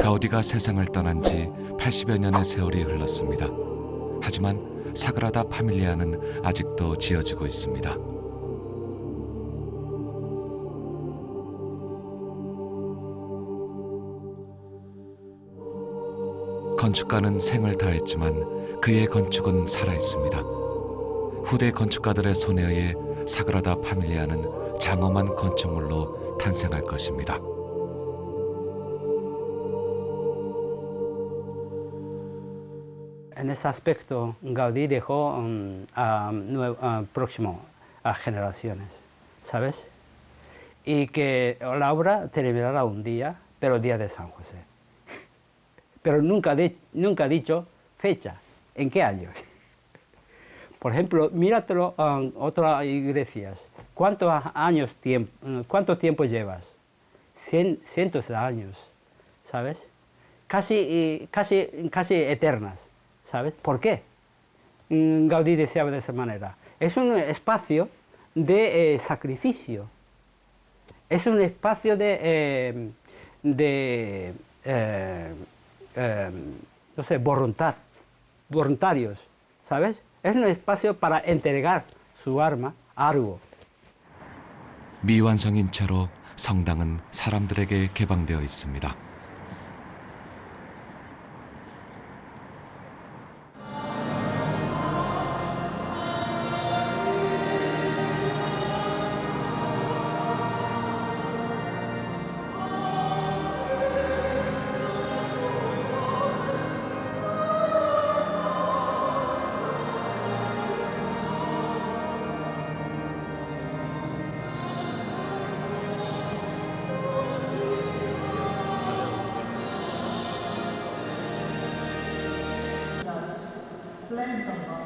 가우디가 세상을 떠난 지 80여 년의 세월이 흘렀습니다. 하지만 사그라다 파밀리아는 아직도 지어지고 있습니다. 건축가는 생을 다했지만 그의 건축은 살아있습니다. 후대 건축가들의 손에 의해 사그라다 파밀리아는 장엄한 건축물로 탄생할 것입니다. En ese aspecto, Gaudí dejó próximo a generaciones, ¿sabes? Y que la obra terminará un día, pero el día de San José. Pero nunca ha dicho fecha, en qué años. Por ejemplo, míratelo en otras iglesias. ¿Cuánto tiempo llevas? Cientos de años, ¿sabes? Casi eternas. ¿Sabes? ¿Por qué? Gaudí deseaba de esa manera. Es un espacio de sacrificio. Es un espacio de no sé, voluntarios, ¿sabes? Es un espacio para entregar su alma a algo. 미완성인 채로 성당은 사람들에게 개방되어 있습니다.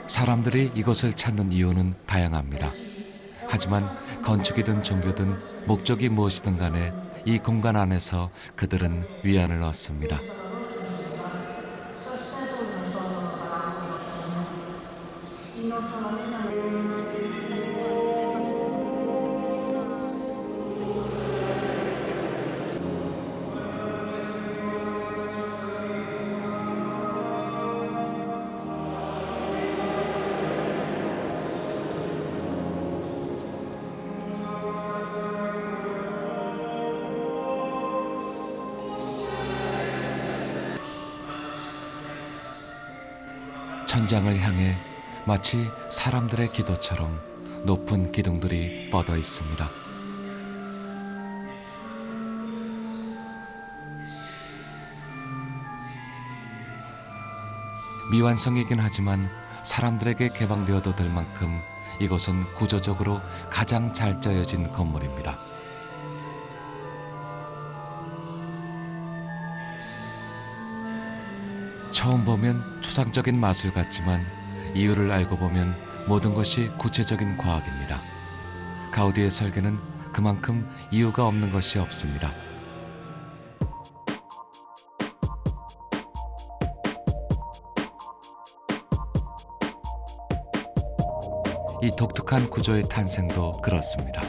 사람들이 이곳을 찾는 이유는 다양합니다. 하지만 건축이든 종교든 목적이 무엇이든 간에 이 공간 안에서 그들은 위안을 얻습니다. 천장을 향해 마치 사람들의 기도처럼 높은 기둥들이 뻗어 있습니다. 미완성이긴 하지만 사람들에게 개방되어도 될 만큼 이곳은 구조적으로 가장 잘 짜여진 건물입니다. 처음 보면 추상적인 마술 같지만 이유를 알고 보면 모든 것이 구체적인 과학입니다. 가우디의 설계는 그만큼 이유가 없는 것이 없습니다. 이 독특한 구조의 탄생도 그렇습니다.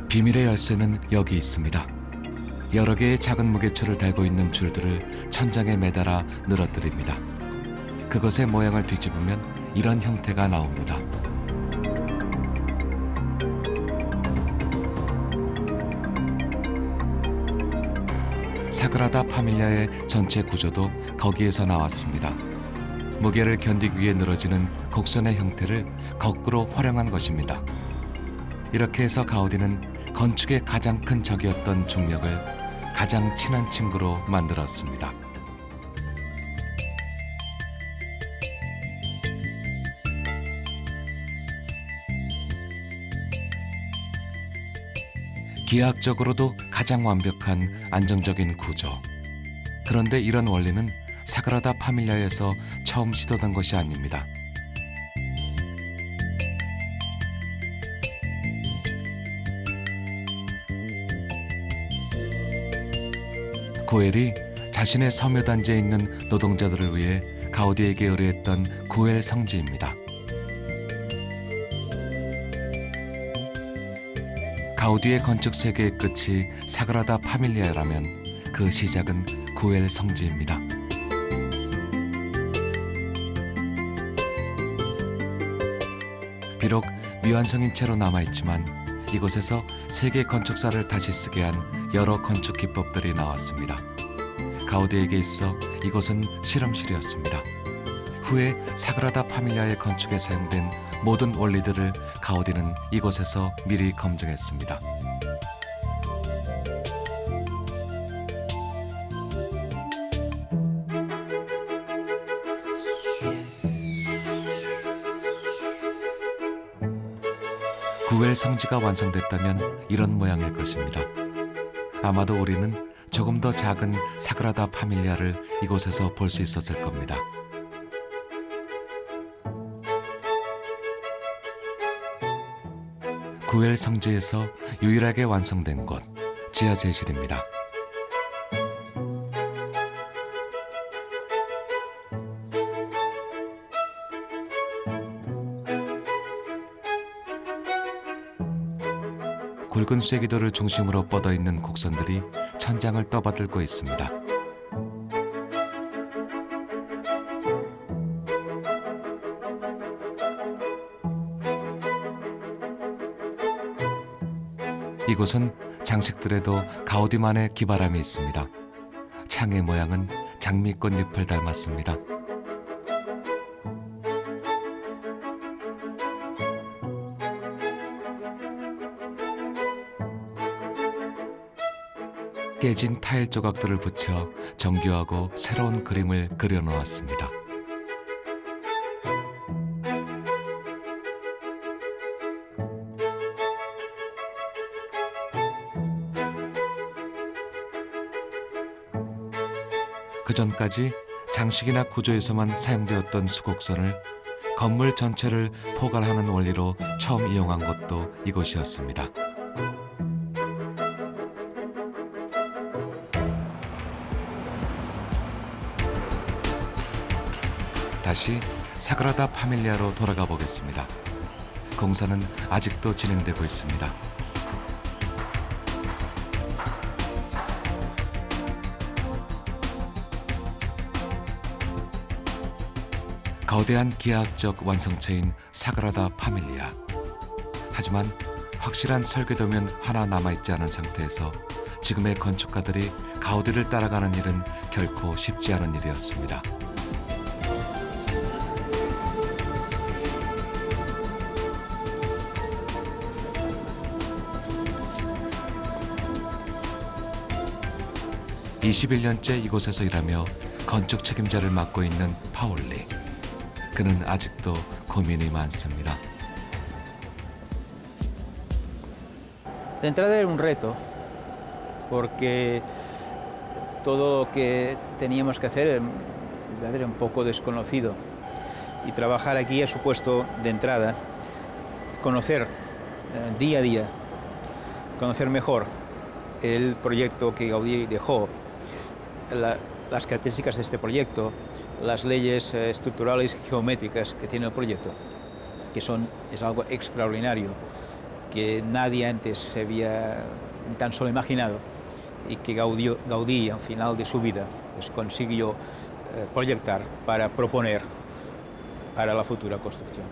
비밀의 열쇠는 여기 있습니다. 여러 개의 작은 무게추를 달고 있는 줄들을 천장에 매달아 늘어뜨립니다. 그것의 모양을 뒤집으면 이런 형태가 나옵니다. 사그라다 파밀리아의 전체 구조도 거기에서 나왔습니다. 무게를 견디기 위해 늘어지는 곡선의 형태를 거꾸로 활용한 것입니다. 이렇게 해서 가우디는 건축의 가장 큰 적이었던 중력을 가장 친한 친구로 만들었습니다. 기하학적으로도 가장 완벽한 안정적인 구조. 그런데 이런 원리는 사그라다 파밀리아에서 처음 시도된 것이 아닙니다. 고엘이 자신의 섬유 단지에 있는 노동자들을 위해 가우디에게 의뢰했던 구엘 성지입니다. 가우디의 건축 세계의 끝이 사그라다 파밀리아라면 그 시작은 구엘 성지입니다. 비록 미완성인 채로 남아있지만 이곳에서 세계 건축사를 다시 쓰게 한 여러 건축 기법들이 나왔습니다. 가우디에게 있어 이곳은 실험실이었습니다. 후에 사그라다 파밀리아의 건축에 사용된 모든 원리들을 가우디는 이곳에서 미리 검증했습니다. 구엘 성지가 완성됐다면 이런 모양일 것입니다. 아마도 우리는 조금 더 작은 사그라다 파밀리아를 이곳에서 볼 수 있었을 겁니다. 구엘 성지에서 유일하게 완성된 곳, 지하 제실입니다. 굵은 쐐기돌을 중심으로 뻗어있는 곡선들이 천장을 떠받들고 있습니다. 이곳은 장식들에도 가우디만의 기발함이 있습니다. 창의 모양은 장미꽃 잎을 닮았습니다. 깨진 타일 조각들을 붙여 정교하고 새로운 그림을 그려놓았습니다. 그 전까지 장식이나 구조에서만 사용되었던 수곡선을 건물 전체를 포괄하는 원리로 처음 이용한 것도 이곳이었습니다. 다시 사그라다 파밀리아로 돌아가 보겠습니다. 공사는 아직도 진행되고 있습니다. 거대한 기하학적 완성체인 사그라다 파밀리아. 하지만 확실한 설계도면 하나 남아있지 않은 상태에서 지금의 건축가들이 가우디를 따라가는 일은 결코 쉽지 않은 일이었습니다. (21년째) 이곳에서 일하며 건축 책임자를 맡고 있는 파올리. 그는 아직도 고민이 많습니다. De entrada era un reto, porque todo lo que teníamos que hacer era un poco desconocido. Y trabajar aquí ha supuesto, de entrada, conocer día a día, conocer mejor el proyecto que Gaudí dejó, las características de este proyecto, las leyes estructurales y geométricas que tiene el proyecto, que es algo extraordinario, que nadie antes se había tan solo imaginado y que Gaudí al final de su vida pues, consiguió proyectar para proponer para la futura construcción.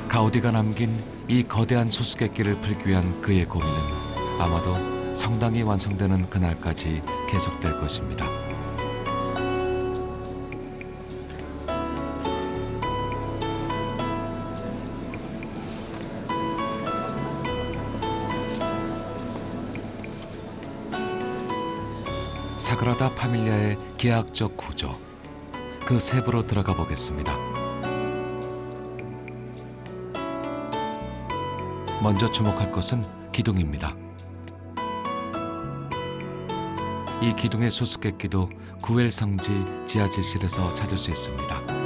가우디가 남긴 이 거대한 수수께끼를 풀기 위한 그의 고민은 아마도 성당이 완성되는 그날까지 계속될 것입니다. 사그라다 파밀리아의 기하학적 구조, 그 세부로 들어가 보겠습니다. 먼저 주목할 것은 기둥입니다. 이 기둥의 수수께끼도 구엘 성지 지하질실에서 찾을 수 있습니다.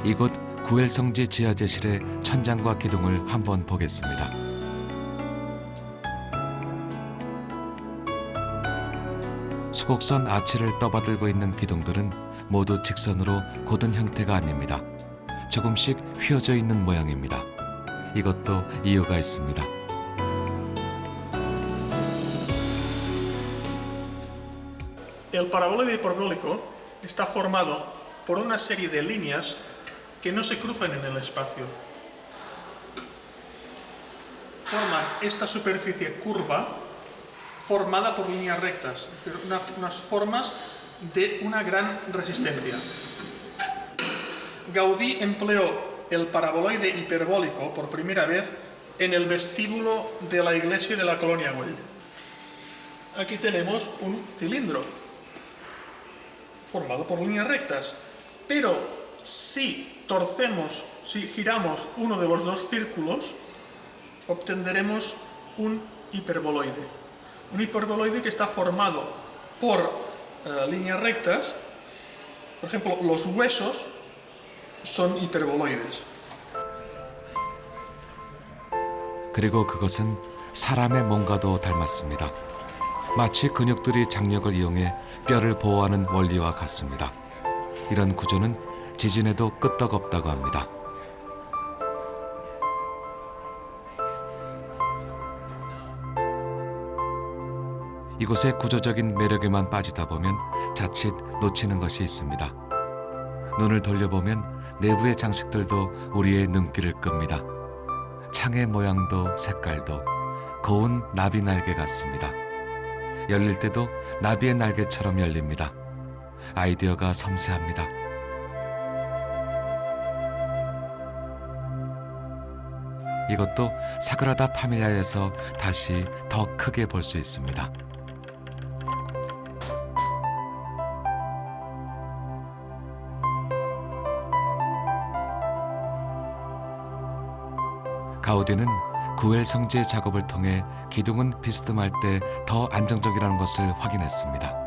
이곳 구엘 성지 지하질실의 천장과 기둥을 한번 보겠습니다. 수곡선 아치를 떠받들고 있는 기둥들은 모두 직선으로 곧은 형태가 아닙니다. 조금씩 휘어져 있는 모양입니다. 이것도 이유가 있습니다. El paraboloide hiperbólico está formado por una serie de líneas que no se cruzan en el espacio. Forman esta superficie curva formada por líneas rectas, es decir, unas formas de una gran resistencia. Gaudí empleó el paraboloide hiperbólico por primera vez en el vestíbulo de la iglesia de la colonia Güell. Aquí tenemos un cilindro formado por líneas rectas, pero si torcemos, si giramos uno de los dos círculos, obtendremos un hiperboloide. Un hiperboloide que está formado por líneas rectas. Por ejemplo, los huesos son hiperboloides. 그리고 그것은 사람의 몸과도 닮았습니다. 마치 근육들이 장력을 이용해 뼈를 보호하는 원리와 같습니다. 이런 구조는 지진에도 끄떡없다고 합니다. 이곳의 구조적인 매력에만 빠지다 보면 자칫 놓치는 것이 있습니다. 눈을 돌려보면 내부의 장식들도 우리의 눈길을 끕니다. 창의 모양도 색깔도 고운 나비 날개 같습니다. 열릴 때도 나비의 날개처럼 열립니다. 아이디어가 섬세합니다. 이것도 사그라다 파밀리아에서 다시 더 크게 볼 수 있습니다. 가우디는 구엘 성지의 작업을 통해 기둥은 비스듬할 때 더 안정적이라는 것을 확인했습니다.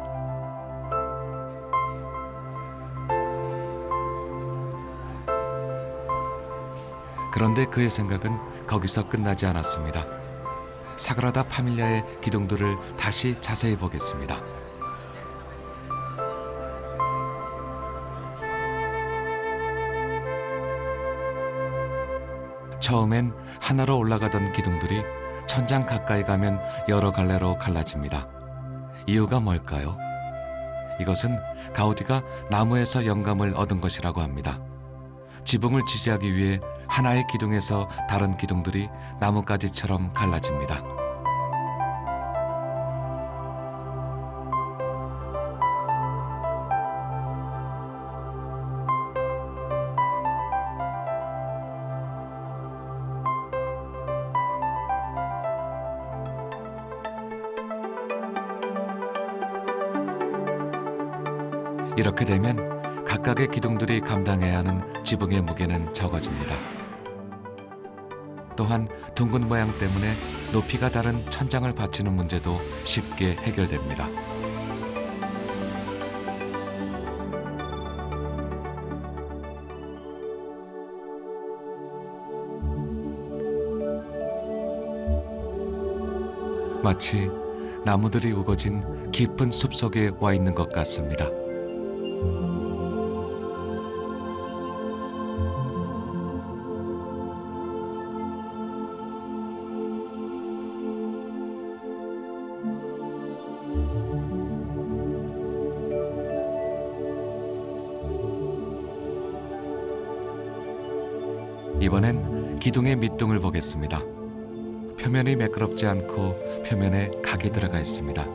그런데 그의 생각은 거기서 끝나지 않았습니다. 사그라다 파밀리아의 기둥들을 다시 자세히 보겠습니다. 처음엔 하나로 올라가던 기둥들이 천장 가까이 가면 여러 갈래로 갈라집니다. 이유가 뭘까요? 이것은 가우디가 나무에서 영감을 얻은 것이라고 합니다. 지붕을 지지하기 위해 하나의 기둥에서 다른 기둥들이 나뭇가지처럼 갈라집니다. 이렇게 되면 각각의 기둥들이 감당해야 하는 지붕의 무게는 적어집니다. 또한 둥근 모양 때문에 높이가 다른 천장을 받치는 문제도 쉽게 해결됩니다. 마치 나무들이 우거진 깊은 숲속에 와 있는 것 같습니다. 이번엔 기둥의 밑둥을 보겠습니다. 표면이 매끄럽지 않고 표면에 각이 들어가 있습니다.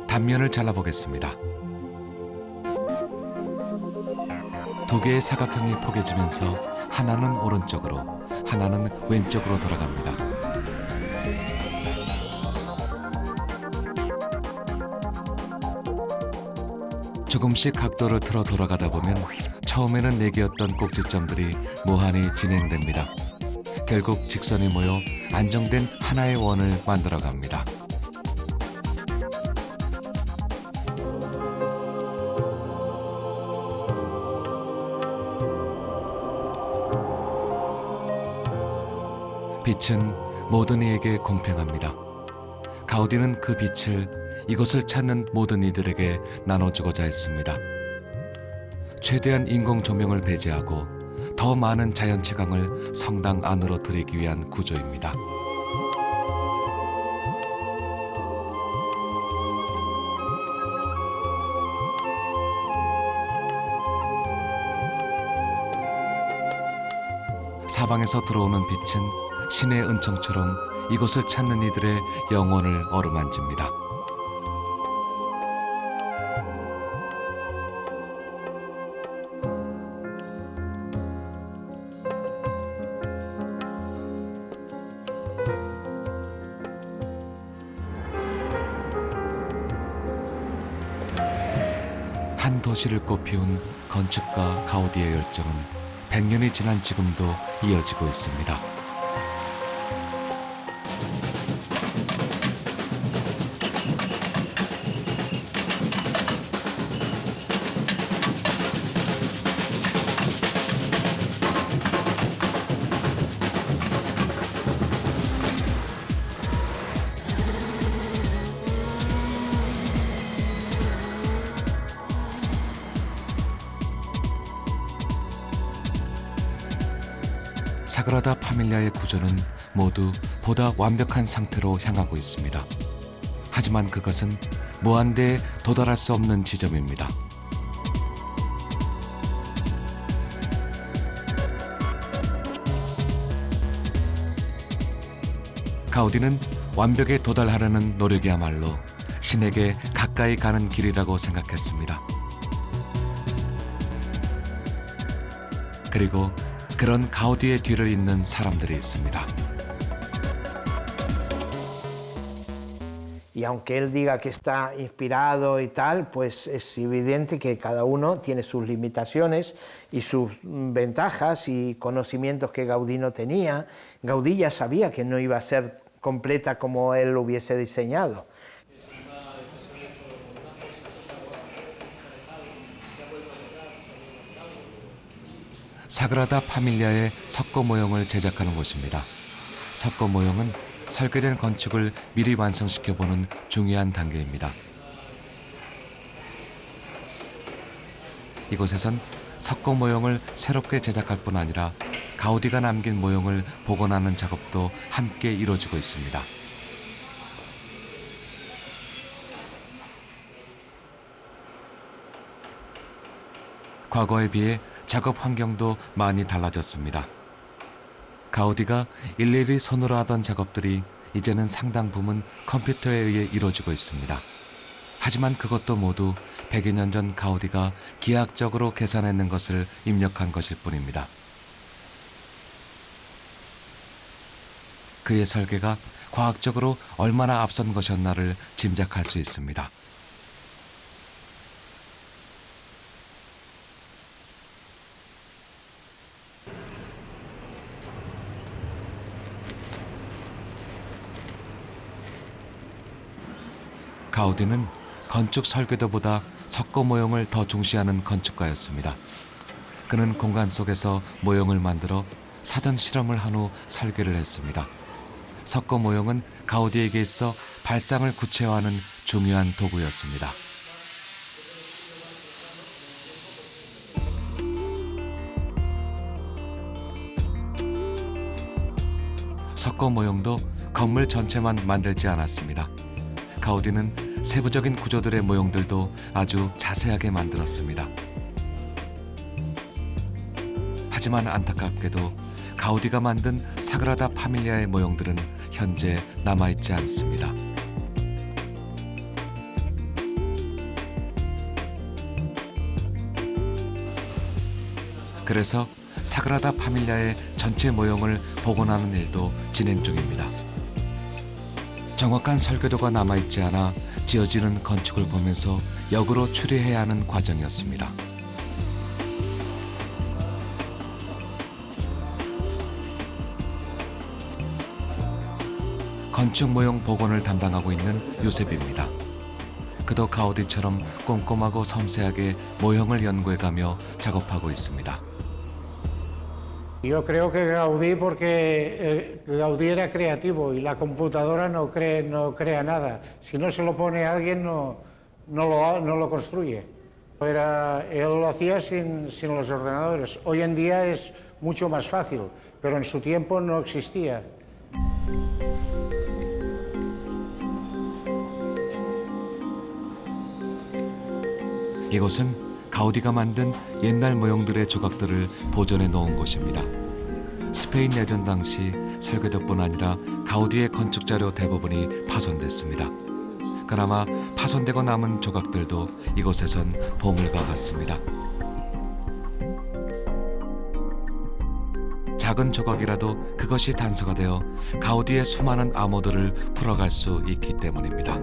단면을 잘라보겠습니다. 두 개의 사각형이 포개지면서 하나는 오른쪽으로, 하나는 왼쪽으로 돌아갑니다. 조금씩 각도를 틀어 돌아가다 보면 처음에는 4개였던 꼭지점들이 무한히 진행됩니다. 결국 직선이 모여 안정된 하나의 원을 만들어갑니다. 빛은 모든 이에게 공평합니다. 가우디는 그 빛을 이곳을 찾는 모든 이들에게 나눠주고자 했습니다. 최대한 인공 조명을 배제하고 더 많은 자연 채광을 성당 안으로 들이기 위한 구조입니다. 사방에서 들어오는 빛은 신의 은총처럼 이곳을 찾는 이들의 영혼을 어루만집니다. 한 도시를 꽃피운 건축가 가우디의 열정은 100년이 지난 지금도 이어지고 있습니다. 사그라다 파밀리아의 구조는 모두 보다 완벽한 상태로 향하고 있습니다. 하지만 그것은 무한대에 도달할 수 없는 지점입니다. 가우디는 완벽에 도달하려는 노력이야말로 신에게 가까이 가는 길이라고 생각했습니다. 그리고 그런 가우디의 뒤를 잇는 사람들이 있습니다. Y aunque él diga que está inspirado y tal, pues es evidente que cada uno tiene sus limitaciones y sus ventajas y conocimientos que Gaudí no tenía. Gaudí ya sabía que no iba a ser completa como él lo hubiese diseñado. 사그라다 파밀리아의 석고 모형을 제작하는 곳입니다. 석고 모형은 설계된 건축을 미리 완성시켜보는 중요한 단계입니다. 이곳에선 석고 모형을 새롭게 제작할 뿐 아니라 가우디가 남긴 모형을 복원하는 작업도 함께 이루어지고 있습니다. 과거에 비해 작업 환경도 많이 달라졌습니다. 가우디가 일일이 손으로 하던 작업들이 이제는 상당 부분 컴퓨터에 의해 이루어지고 있습니다. 하지만 그것도 모두 100여 년 전 가우디가 기하학적으로 계산해낸 것을 입력한 것일 뿐입니다. 그의 설계가 과학적으로 얼마나 앞선 것이었나를 짐작할 수 있습니다. 가우디는 건축 설계도보다 석고 모형을 더 중시하는 건축가였습니다. 그는 공간 속에서 모형을 만들어 사전 실험을 한 후 설계를 했습니다. 석고 모형은 가우디에게 있어 발상을 구체화하는 중요한 도구였습니다. 석고 모형도 건물 전체만 만들지 않았습니다. 가우디는 세부적인 구조들의 모형들도 아주 자세하게 만들었습니다. 하지만 안타깝게도 가우디가 만든 사그라다 파밀리아의 모형들은 현재 남아있지 않습니다. 그래서 사그라다 파밀리아의 전체 모형을 복원하는 일도 진행 중입니다. 정확한 설계도가 남아있지 않아 지어지는 건축을 보면서 역으로 추리해야 하는 과정이었습니다. 건축 모형 복원을 담당하고 있는 요셉입니다. 그도 가우디처럼 꼼꼼하고 섬세하게 모형을 연구해가며 작업하고 있습니다. Yo creo que Gaudí, porque Gaudí era creativo y la computadora no crea nada. Si no se lo pone a alguien, no lo construye. Él lo hacía sin los ordenadores. Hoy en día es mucho más fácil, pero en su tiempo no existía. 이곳은 가우디가 만든 옛날 모형들의 조각들을 보존해 놓은 곳입니다. 스페인 내전 당시 설계도뿐 아니라 가우디의 건축 자료 대부분이 파손됐습니다. 그나마 파손되고 남은 조각들도 이곳에선 보물과 같습니다. 작은 조각이라도 그것이 단서가 되어 가우디의 수많은 암호들을 풀어갈 수 있기 때문입니다.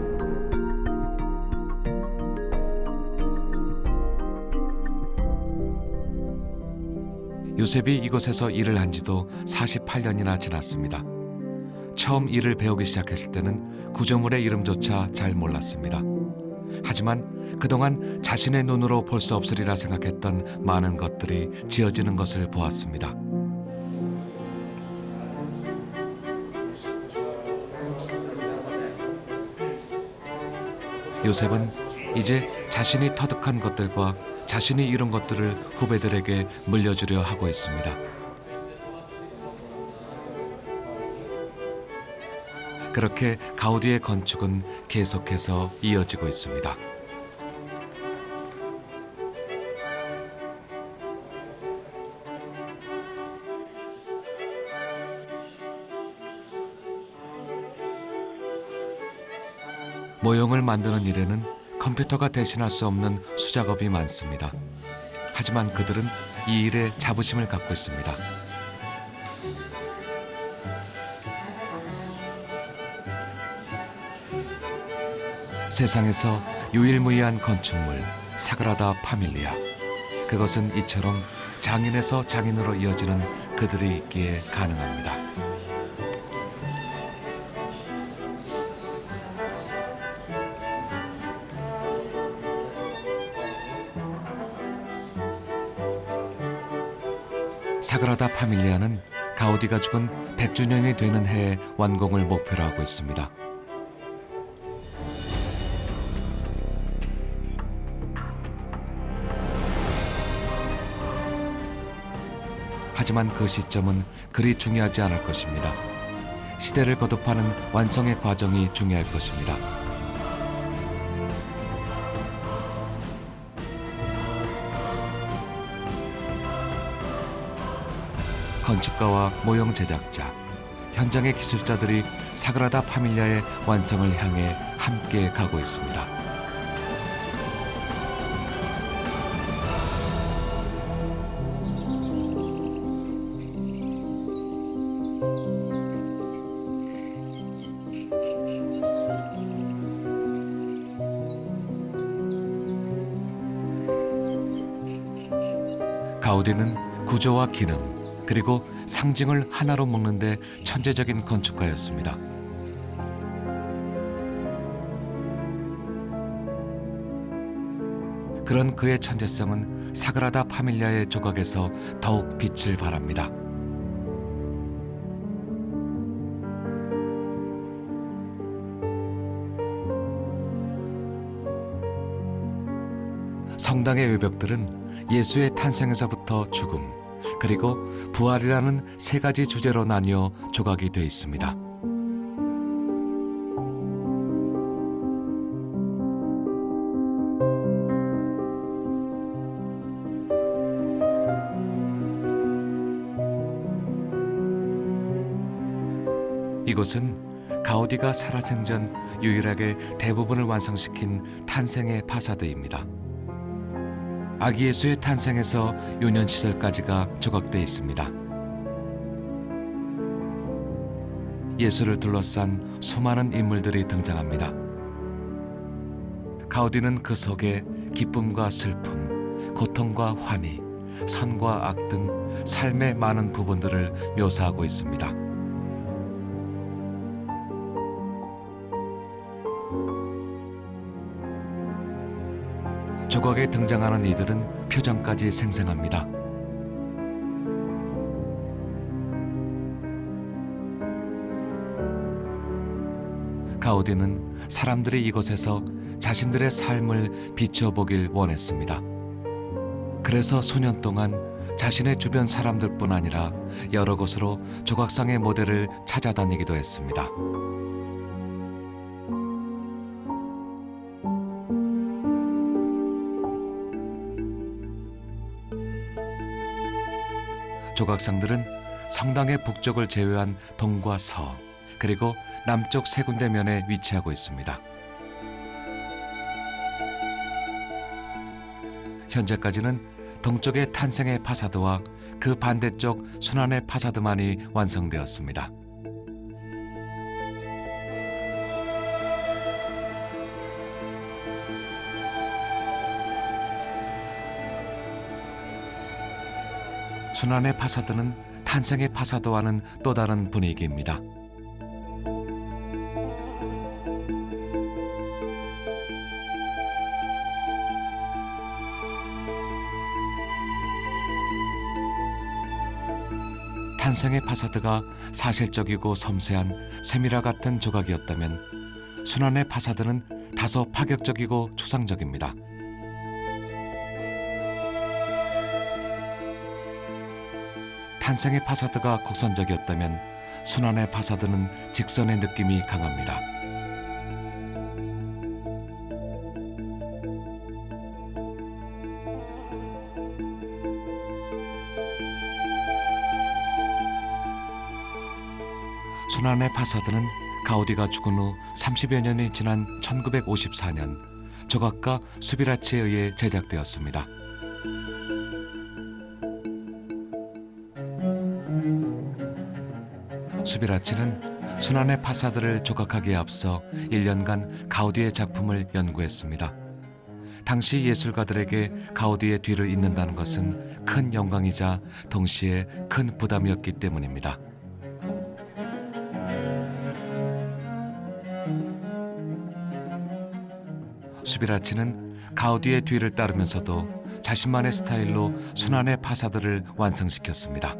요셉이 이곳에서 일을 한 지도 48년이나 지났습니다. 처음 일을 배우기 시작했을 때는 구조물의 이름조차 잘 몰랐습니다. 하지만 그동안 자신의 눈으로 볼 수 없으리라 생각했던 많은 것들이 지어지는 것을 보았습니다. 요셉은 이제 자신이 터득한 것들과 자신이 이룬 것들을 후배들에게 물려주려 하고 있습니다. 그렇게 가우디의 건축은 계속해서 이어지고 있습니다. 모형을 만드는 일에는 컴퓨터가 대신할 수 없는 수작업이 많습니다. 하지만 그들은 이 일에 자부심을 갖고 있습니다. 세상에서 유일무이한 건축물 사그라다 파밀리아. 그것은 이처럼 장인에서 장인으로 이어지는 그들이 있기에 가능합니다. 사그라다 파밀리아는 가우디가 죽은 100주년이 되는 해에 완공을 목표로 하고 있습니다. 하지만 그 시점은 그리 중요하지 않을 것입니다. 시대를 거듭하는 완성의 과정이 중요할 것입니다. 건축가와 모형 제작자, 현장의 기술자들이 사그라다 파밀리아의 완성을 향해 함께 가고 있습니다. 가우디는 구조와 기능, 그리고 상징을 하나로 묶는 데 천재적인 건축가였습니다. 그런 그의 천재성은 사그라다 파밀리아의 조각에서 더욱 빛을 발합니다. 성당의 외벽들은 예수의 탄생에서부터 죽음, 그리고 부활이라는 세 가지 주제로 나뉘어 조각이 되어 있습니다. 이곳은 가우디가 살아생전 유일하게 대부분을 완성시킨 탄생의 파사드입니다. 아기 예수의 탄생에서 유년 시절까지가 조각되어 있습니다. 예수를 둘러싼 수많은 인물들이 등장합니다. 가우디는 그 속에 기쁨과 슬픔, 고통과 환희, 선과 악 등 삶의 많은 부분들을 묘사하고 있습니다. 조각에 등장하는 이들은 표정까지 생생합니다. 가우디는 사람들이 이곳에서 자신들의 삶을 비춰보길 원했습니다. 그래서 수년 동안 자신의 주변 사람들뿐 아니라 여러 곳으로 조각상의 모델을 찾아다니기도 했습니다. 조각상들은 성당의 북쪽을 제외한 동과 서, 그리고 남쪽 세 군데 면에 위치하고 있습니다. 현재까지는 동쪽의 탄생의 파사드와 그 반대쪽 순환의 파사드만이 완성되었습니다. 순환의 파사드는 탄생의 파사드와는 또 다른 분위기입니다. 탄생의 파사드가 사실적이고 섬세한 세미라 같은 조각이었다면 순환의 파사드는 다소 파격적이고 추상적입니다. 탄생의 파사드가 곡선적이었다면 순환의 파사드는 직선의 느낌이 강합니다. 순환의 파사드는 가우디가 죽은 후 30여 년이 지난 1954년 조각가 수비라치에 의해 제작되었습니다. 수비라치는 순환의 파사드를 조각하기에 앞서 1년간 가우디의 작품을 연구했습니다. 당시 예술가들에게 가우디의 뒤를 잇는다는 것은 큰 영광이자 동시에 큰 부담이었기 때문입니다. 수비라치는 가우디의 뒤를 따르면서도 자신만의 스타일로 순환의 파사드를 완성시켰습니다.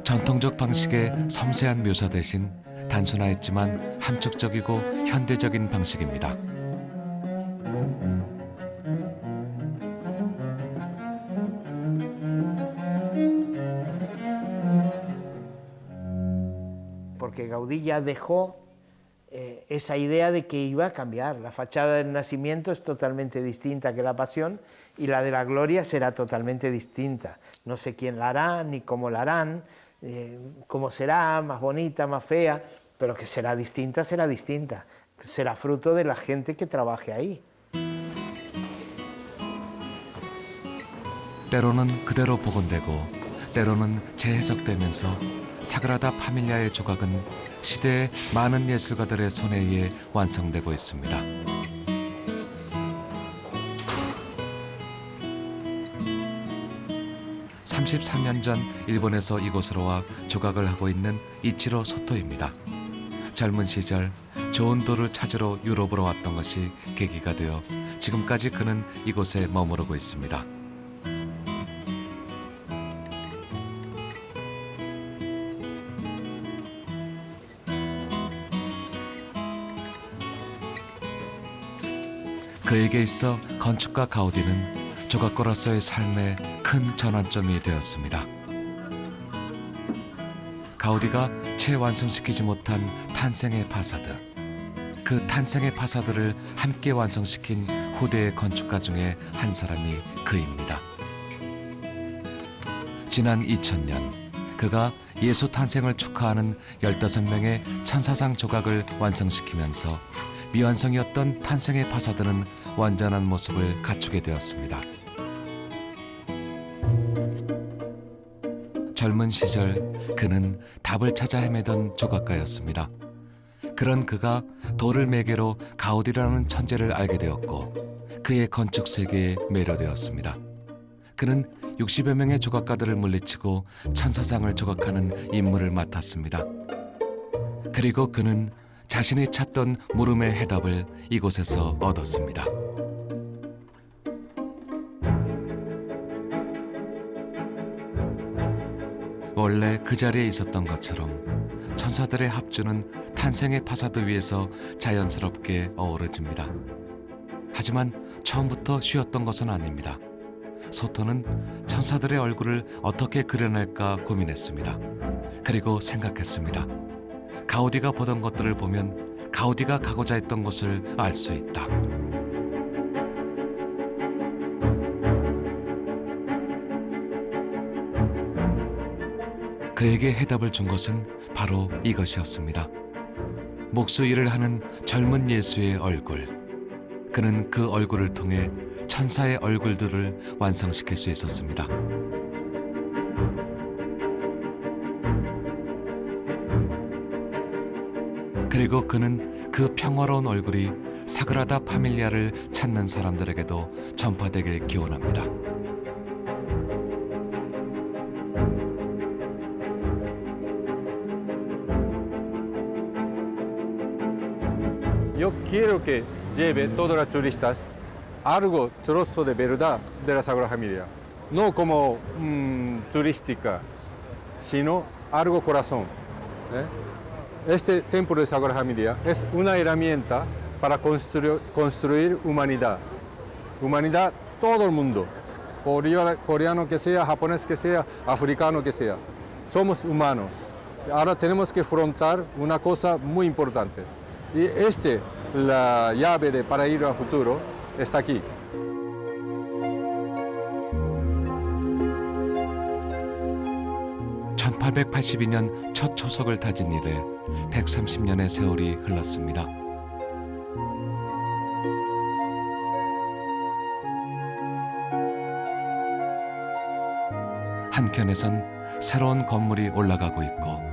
전통적 방식의 섬세한 묘사 대신 단순화했지만 함축적이고 현대적인 방식입니다. Porque Gaudí ya dejó esa idea de que iba a cambiar. La fachada del Nacimiento es totalmente distinta que la Pasión y la de la Gloria será totalmente distinta. No sé quién la hará, ni cómo la harán, cómo será, más bonita, más fea, pero que será distinta, será distinta. Será fruto de la gente que trabaje ahí. 때로는 그대로 복원되고 때로는 재해석되면서 사그라다 파밀리아의 조각은 시대의 많은 예술가들의 손에 의해 완성되고 있습니다. (33년) 전 일본에서 이곳으로 와 조각을 하고 있는 이치로 소토입니다. 젊은 시절 좋은 돌을 찾으러 유럽으로 왔던 것이 계기가 되어 지금까지 그는 이곳에 머무르고 있습니다. 그에게 있어 건축가 가우디는 조각가로서의 삶의 큰 전환점이 되었습니다. 가우디가 채 완성시키지 못한 탄생의 파사드, 그 탄생의 파사드를 함께 완성시킨 후대의 건축가 중에 한 사람이 그입니다. 지난 2000년 그가 예수 탄생을 축하하는 15명의 천사상 조각을 완성시키면서 미완성이었던 탄생의 파사드는 완전한 모습을 갖추게 되었습니다. 젊은 시절 그는 답을 찾아 헤매던 조각가였습니다. 그런 그가 돌을 매개로 가우디라는 천재를 알게 되었고 그의 건축 세계에 매료되었습니다. 그는 60여 명의 조각가들을 물리치고 천사상을 조각하는 임무를 맡았습니다. 그리고 그는 자신이 찾던 물음의 해답을 이곳에서 얻었습니다. 원래 그 자리에 있었던 것처럼 천사들의 합주는 탄생의 파사드 위에서 자연스럽게 어우러집니다. 하지만 처음부터 쉬웠던 것은 아닙니다. 소토는 천사들의 얼굴을 어떻게 그려낼까 고민했습니다. 그리고 생각했습니다. 가우디가 보던 것들을 보면 가우디가 가고자 했던 곳을 알 수 있다. 그에게 해답을 준 것은 바로 이것이었습니다. 목수 일을 하는 젊은 예수의 얼굴. 그는 그 얼굴을 통해 천사의 얼굴들을 완성시킬 수 있었습니다. 그리고 그는 그 평화로운 얼굴이 사그라다 파밀리아를 찾는 사람들에게도 전파되길 기원합니다. Yo quiero que lleve todos los turistas algo trozo de verdad de la Sagrada Familia, no como turística, sino algo corazón. Este templo de Sagrada Familia es una herramienta para construir humanidad. Humanidad todo el mundo, coreano que sea, japonés que sea, africano que sea. Somos humanos. Ahora tenemos que afrontar una cosa muy importante. Y la llave para ir al futuro está aquí. (1882년) 첫 초석을 다진 이래 130년의 세월이 흘렀습니다. 한켠에선 새로운 건물이 올라가고 있고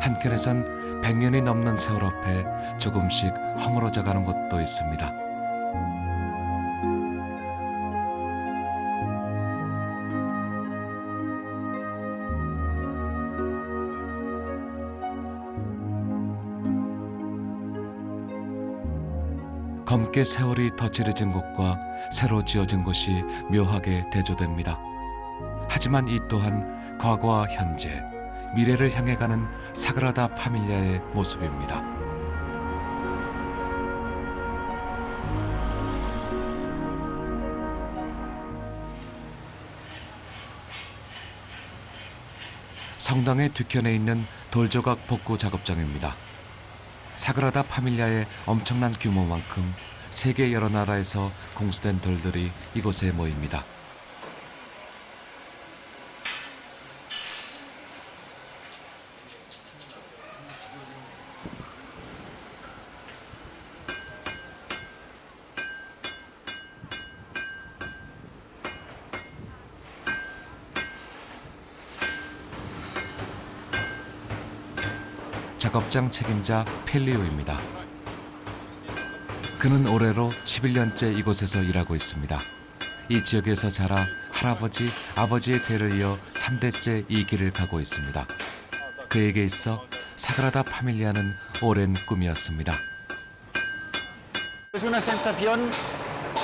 한켠에선 100년이 넘는 세월 앞에 조금씩 허물어져가는 곳도 있습니다. 검게 세월이 덧칠해진 곳과 새로 지어진 곳이 묘하게 대조됩니다. 하지만 이 또한 과거와 현재, 미래를 향해 가는 사그라다 파밀리아의 모습입니다. 성당의 뒤편에 있는 돌조각 복구 작업장입니다. 사그라다 파밀리아의 엄청난 규모만큼 세계 여러 나라에서 공수된 돌들이 이곳에 모입니다. 작업장 책임자 펠리오입니다. 그는 올해로 11년째 이곳에서 일하고 있습니다. 이 지역에서 자라 할아버지, 아버지의 대를 이어 3대째 이 길을 가고 있습니다. 그에게 있어 사그라다 파밀리아는 오랜 꿈이었습니다. Es una sensación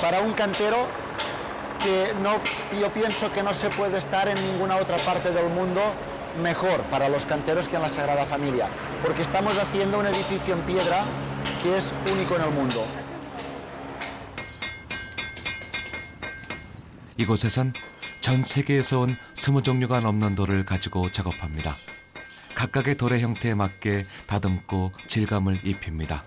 para un cantero que yo pienso que no se puede estar en ninguna otra parte del mundo mejor para los canteros que en la Sagrada Familia, porque estamos haciendo un edificio en piedra que es único en el mundo. 이곳에선 전 세계에서 온 20종류가 넘는 돌을 가지고 작업합니다. 각각의 돌의 형태에 맞게 다듬고 질감을 입힙니다.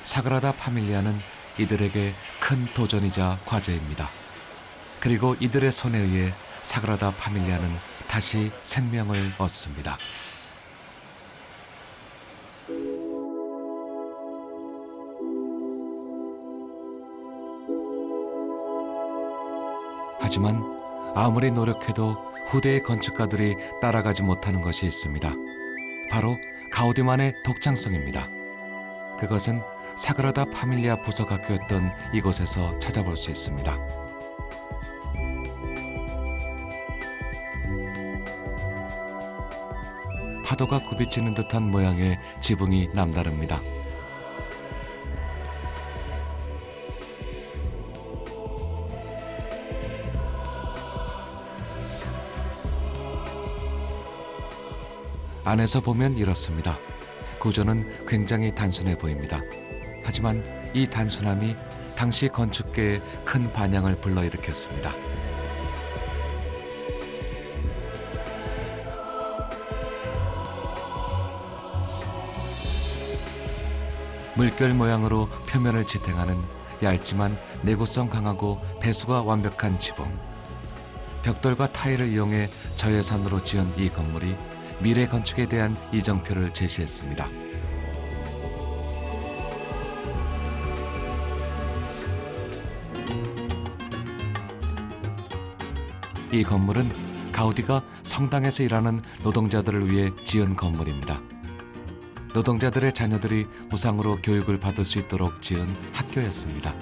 사그라다 파밀리아는 이들에게 큰 도전이자 과제입니다. 그리고 이들의 손에 의해 사그라다 파밀리아는 다시 생명을 얻습니다. 하지만 아무리 노력해도 후대의 건축가들이 따라가지 못하는 것이 있습니다. 바로 가우디만의 독창성입니다. 그것은 사그라다 파밀리아 부속학교였던 이곳에서 찾아볼 수 있습니다. 파도가 굽이치는 듯한 모양의 지붕이 남다릅니다. 안에서 보면 이렇습니다. 구조는 굉장히 단순해 보입니다. 하지만 이 단순함이 당시 건축계에 큰 반향을 불러일으켰습니다. 물결 모양으로 표면을 지탱하는 얇지만 내구성 강하고 배수가 완벽한 지붕. 벽돌과 타일을 이용해 저예산으로 지은 이 건물이 미래 건축에 대한 이정표를 제시했습니다. 이 건물은 가우디가 성당에서 일하는 노동자들을 위해 지은 건물입니다. 노동자들의 자녀들이 무상으로 교육을 받을 수 있도록 지은 학교였습니다.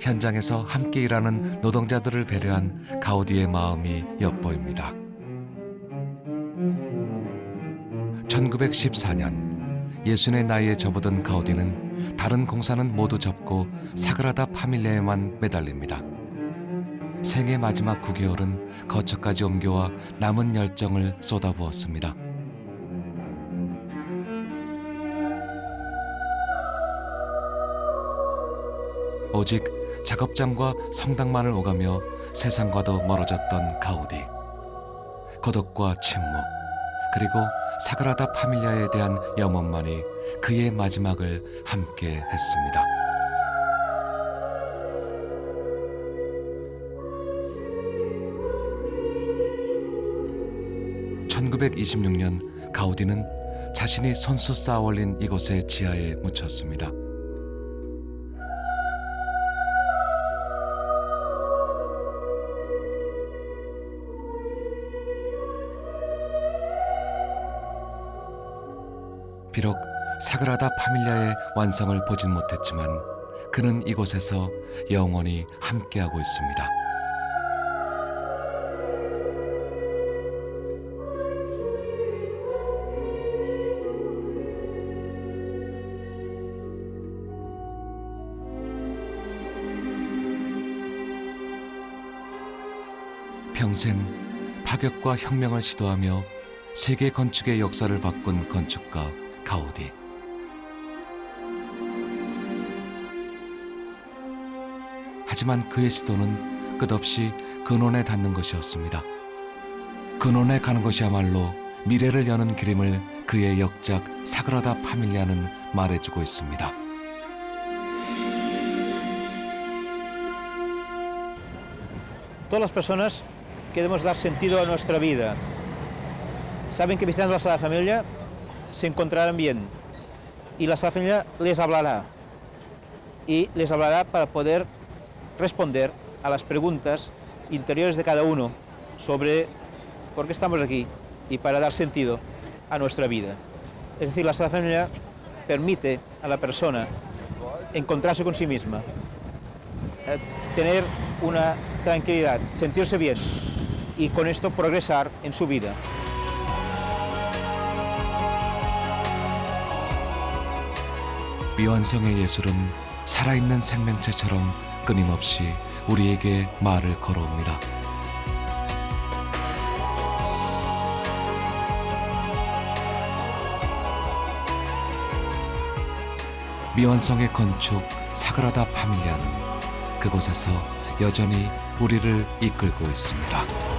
현장에서 함께 일하는 노동자들을 배려한 가우디의 마음이 엿보입니다. 1914년 60의 나이에 접어든 가우디는 다른 공사는 모두 접고 사그라다 파밀리아에만 매달립니다. 생애 마지막 9개월은 거처까지 옮겨와 남은 열정을 쏟아부었습니다. 오직 작업장과 성당만을 오가며 세상과도 멀어졌던 가우디. 고독과 침묵, 그리고 사그라다 파밀리아에 대한 염원만이 그의 마지막을 함께 했습니다. (1926년) 가우디는 자신이 손수 쌓아 올린 이곳의 지하에 묻혔습니다. 비록 사그라다 파밀리아의 완성을 보진 못했지만 그는 이곳에서 영원히 함께하고 있습니다. 평생 파격과 혁명을 시도하며 세계 건축의 역사를 바꾼 건축가 가우디. 하지만 그의 시도는 끝없이 근원에 닿는 것이었습니다. 근원에 가는 것이야말로 미래를 여는 길임을 그의 역작 사그라다 파밀리아는 말해주고 있습니다. Todas las personas queremos dar sentido a nuestra vida. Saben que visitando la Sagrada Familia se encontrarán bien y la Sagrada Familia les hablará para poder responder a las preguntas interiores de cada uno sobre por qué estamos aquí y para dar sentido a nuestra vida. Es decir, la Sagrada Familia permite a la persona encontrarse con sí misma, tener una tranquilidad, sentirse bien y con esto progresar en su vida. 미완성의 예술은 살아있는 생명체처럼 끊임없이 우리에게 말을 걸어옵니다. 미완성의 건축 사그라다 파밀리아는 그곳에서 여전히 우리를 이끌고 있습니다.